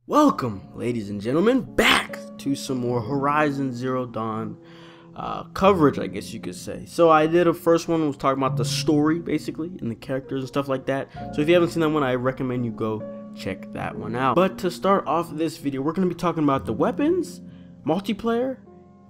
Welcome, ladies and gentlemen, back to some more Horizon Zero Dawn coverage, I guess you could say. So I did a first one, was talking about the story, basically, and the characters and stuff like that. So if you haven't seen that one, I recommend you go check that one out. But to start off this video, we're going to be talking about the weapons, multiplayer,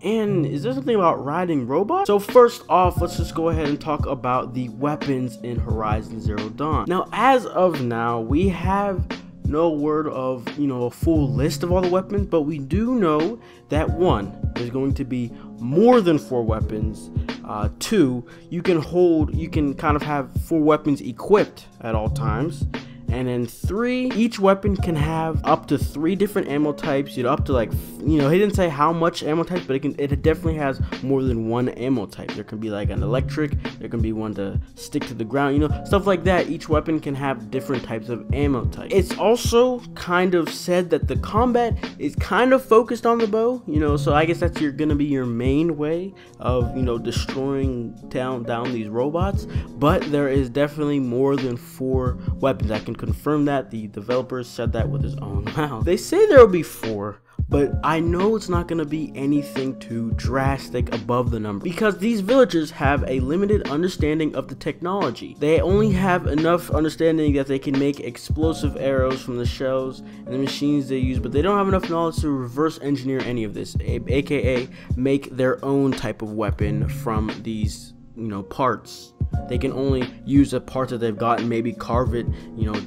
and is there something about riding robots? So first off, let's just go ahead and talk about the weapons in Horizon Zero Dawn. Now, as of now, we have no word of, a full list of all the weapons, but we do know that one, there's going to be more than 4 weapons. 2, you can kind of have 4 weapons equipped at all times. And then 3, each weapon can have up to 3 different ammo types, up to like, he didn't say how much ammo types, but it definitely has more than 1 ammo type. There can be like an electric, there can be one to stick to the ground, stuff like that. Each weapon can have different types of ammo types. It's also kind of said that the combat is kind of focused on the bow, so I guess that's gonna be your main way of, destroying down these robots. But there is definitely more than 4 weapons. I can confirm that. The developers said that with his own mouth. They say there will be 4, but I know it's not going to be anything too drastic above the number, because these villagers have a limited understanding of the technology. They only have enough understanding that they can make explosive arrows from the shells and the machines they use, but they don't have enough knowledge to reverse engineer any of this, aka make their own type of weapon from these parts. They can only use a part that they've got and maybe carve it,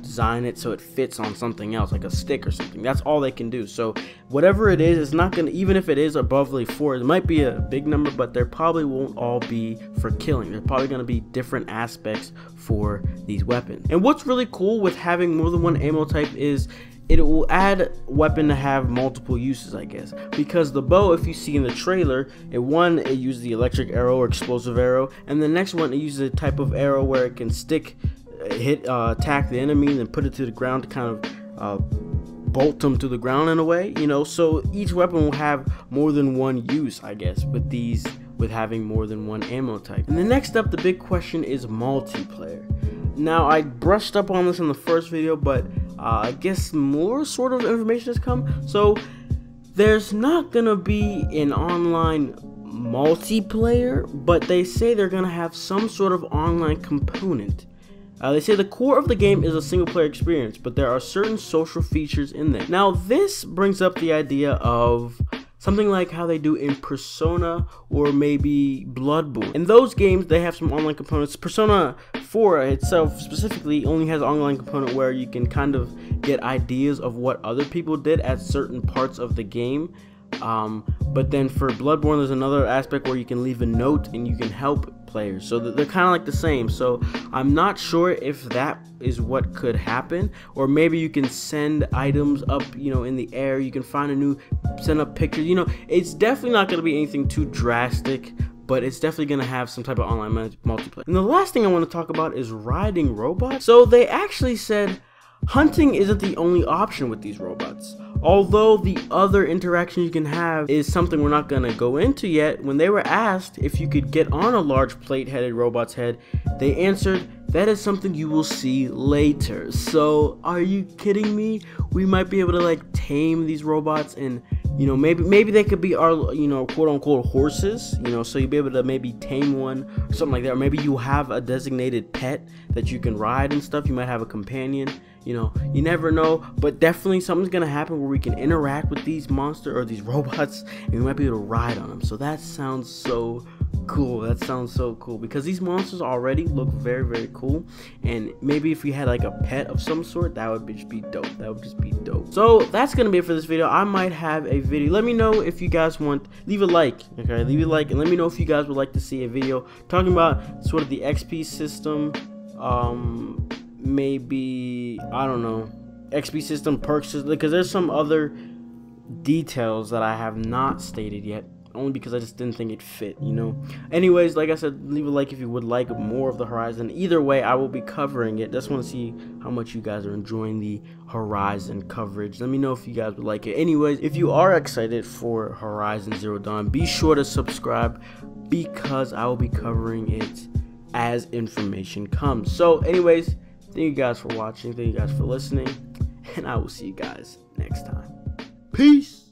design it so it fits on something else, like a stick or something. That's all they can do. So whatever it is, it's not gonna, even if it is above like 4, it might be a big number, but there probably won't all be for killing. There's probably gonna be different aspects for these weapons. And what's really cool with having more than 1 ammo type is it will add weapon to have multiple uses, I guess, because the bow, if you see in the trailer, it uses the electric arrow or explosive arrow, and the next one it uses a type of arrow where it can attack the enemy and then put it to the ground to kind of bolt them to the ground in a way, so each weapon will have more than 1 use, I guess, with having more than 1 ammo type. And the next up, the big question is multiplayer. Now, I brushed up on this in the first video, but I guess more sort of information has come. So there's not gonna be an online multiplayer, but they say they're gonna have some sort of online component. They say the core of the game is a single player experience, but there are certain social features in there. Now this brings up the idea of something like how they do in Persona or maybe Bloodborne. In those games, they have some online components. Persona 4 itself specifically only has an online component where you can kind of get ideas of what other people did at certain parts of the game. But then for Bloodborne, there's another aspect where you can leave a note and you can help players, so they're kind of like the same. So I'm not sure if that is what could happen, or maybe you can send items up in the air, you can send up pictures. It's definitely not going to be anything too drastic, but it's definitely going to have some type of online multiplayer. And the last thing I want to talk about is riding robots. So they actually said hunting isn't the only option with these robots. Although the other interaction you can have is something we're not going to go into yet. When they were asked if you could get on a large plate-headed robot's head, they answered, that is something you will see later. So are you kidding me? We might be able to like tame these robots, and maybe they could be our quote-unquote horses, so you'll be able to maybe tame one or something like that. Or maybe you have a designated pet that you can ride and stuff. You might have a companion. You never know, but definitely something's gonna happen where we can interact with these monsters or these robots, and we might be able to ride on them. So that sounds so cool. That sounds so cool, because these monsters already look very, very cool, and maybe if we had like a pet of some sort, that would just be dope. That would just be dope. So that's gonna be it for this video. I might have a video. Let me know if you guys leave a like, okay? Leave a like, and let me know if you guys would like to see a video talking about sort of the XP system, maybe, I don't know, XP system, perks, because there's some other details that I have not stated yet, only because I just didn't think it fit, Anyways, like I said, leave a like if you would like more of the Horizon. Either way, I will be covering it. Just want to see how much you guys are enjoying the Horizon coverage. Let me know if you guys would like it. Anyways, if you are excited for Horizon Zero Dawn, be sure to subscribe, because I will be covering it as information comes. So anyways, thank you guys for watching, thank you guys for listening, and I will see you guys next time. Peace.